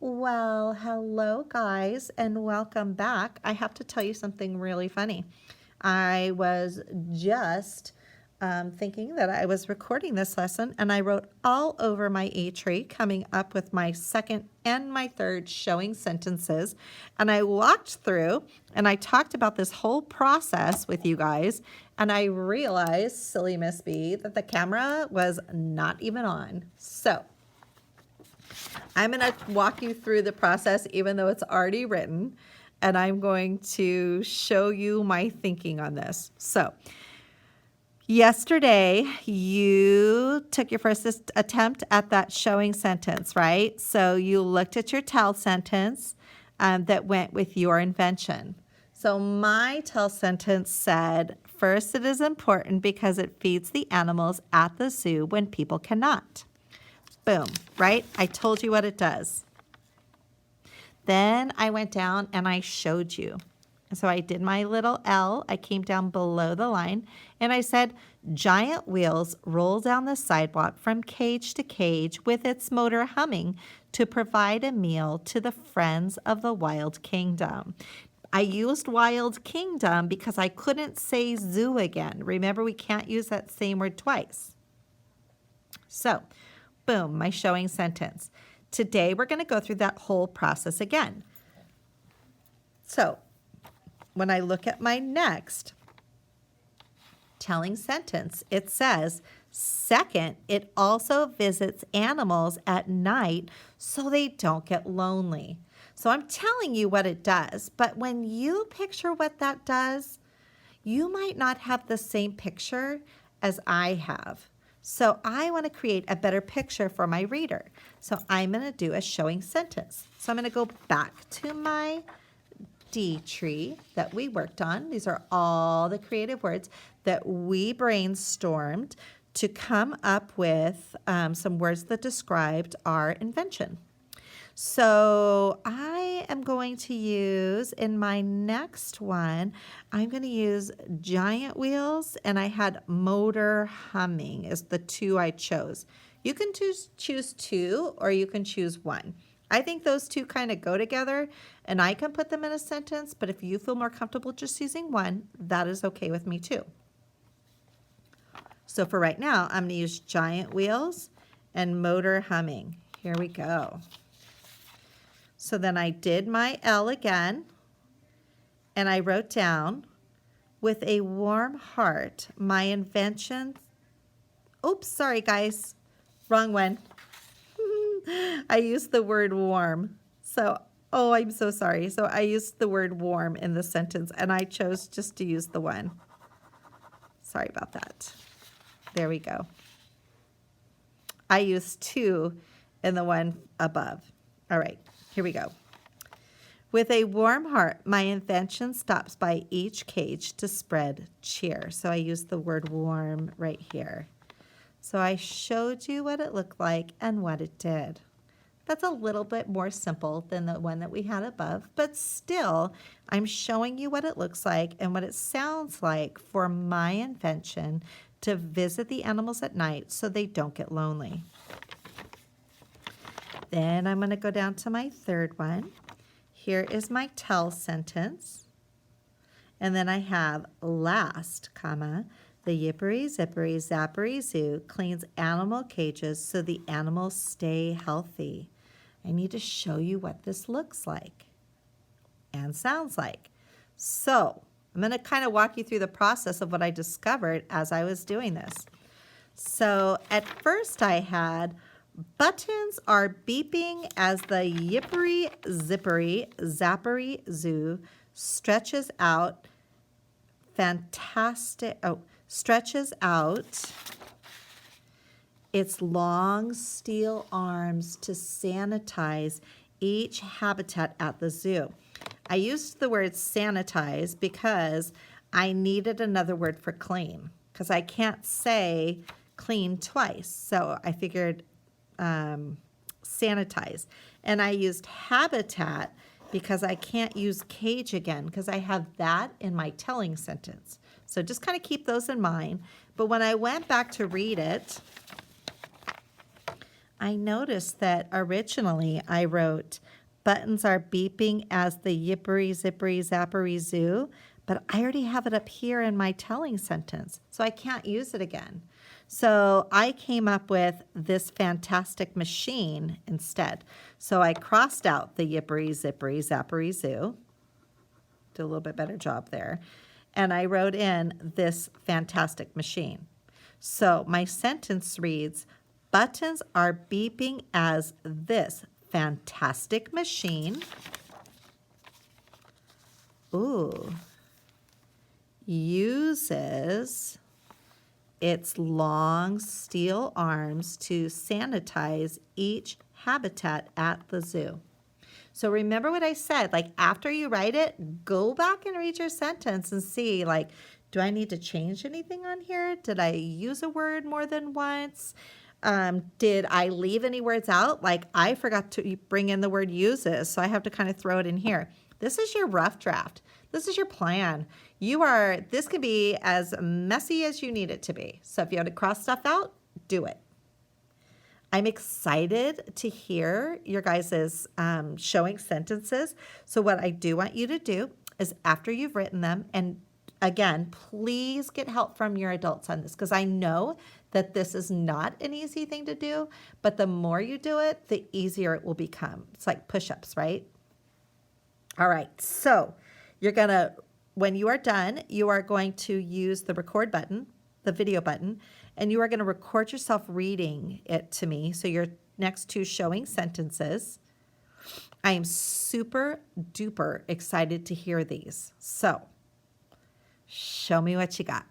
Well, hello guys, and welcome back. I have to tell you something really funny. I was just thinking that I was recording this lesson, and I wrote all over my E-tree, coming up with my second and my third showing sentences. And I walked through and I talked about this whole process with you guys, and I realized, silly Miss B, that the camera was not even on. So I'm going to walk you through the process, even though it's already written, and I'm going to show you my thinking on this. So, yesterday, you took your first attempt at that showing sentence, right? So, you looked at your tell sentence that went with your invention. So, my tell sentence said, first, it is important because it feeds the animals at the zoo when people cannot. Boom, right? I told you what it does. Then I went down and I showed you. So I did my little L. I came down below the line and I said, giant wheels roll down the sidewalk from cage to cage with its motor humming to provide a meal to the friends of the wild kingdom. I used wild kingdom because I couldn't say zoo again. Remember, we can't use that same word twice. So, boom, my showing sentence. Today, we're going to go through that whole process again. So, when I look at my next telling sentence, it says, second, it also visits animals at night so they don't get lonely. So I'm telling you what it does, but when you picture what that does, you might not have the same picture as I have. So I want to create a better picture for my reader. So I'm going to do a showing sentence. So I'm going to go back to my D tree that we worked on. These are all the creative words that we brainstormed to come up with some words that described our invention. So I am going to use, in my next one, I'm going to use giant wheels, and I had motor humming is the two I chose. You can choose two, or you can choose one. I think those two kind of go together, and I can put them in a sentence, but if you feel more comfortable just using one, that is okay with me too. So for right now, I'm going to use giant wheels and motor humming. Here we go. So then I did my L again, and I wrote down, with a warm heart, my invention. Oops, sorry guys, wrong one. I used the word warm. So, oh, I'm so sorry. So I used the word warm in the sentence, and I chose just to use the one. Sorry about that. There we go. I used two in the one above. All right. Here we go. With a warm heart, my invention stops by each cage to spread cheer. So I used the word warm right here. So I showed you what it looked like and what it did. That's a little bit more simple than the one that we had above, but still, I'm showing you what it looks like and what it sounds like for my invention to visit the animals at night so they don't get lonely. Then I'm going to go down to my third one. Here is my tell sentence. And then I have last, comma, the yippery zippery zappery zoo cleans animal cages so the animals stay healthy. I need to show you what this looks like and sounds like. So I'm going to kind of walk you through the process of what I discovered as I was doing this. So at first I had, buttons are beeping as the yippery zippery zappery zoo stretches out its long steel arms to sanitize each habitat at the zoo. I used the word sanitize because I needed another word for clean, because I can't say clean twice. So I figured sanitize. And I used habitat because I can't use cage again because I have that in my telling sentence. So just kind of keep those in mind. But when I went back to read it, I noticed that originally I wrote, buttons are beeping as the yippery, zippery, zappery zoo, but I already have it up here in my telling sentence, so I can't use it again. So I came up with this fantastic machine instead. So I crossed out the yippery, zippery, zappery zoo. Did a little bit better job there. And I wrote in this fantastic machine. So my sentence reads, buttons are beeping as this fantastic machine. Uses its long steel arms to sanitize each habitat at the zoo. So remember what I said, like after you write it, go back and read your sentence and see, like, do I need to change anything on here? Did I use a word more than once? Did I leave any words out? Like I forgot to bring in the word uses, so I have to kind of throw it in here. This is your rough draft. This is your plan. This can be as messy as you need it to be. So if you have to cross stuff out, do it. I'm excited to hear your guys' showing sentences. So what I do want you to do is after you've written them, and again, please get help from your adults on this, because I know that this is not an easy thing to do, but the more you do it, the easier it will become. It's like push-ups, right? All right, so when you are done, you are going to use the record button, the video button, and you are going to record yourself reading it to me. So your next two showing sentences. I am super duper excited to hear these. So show me what you got.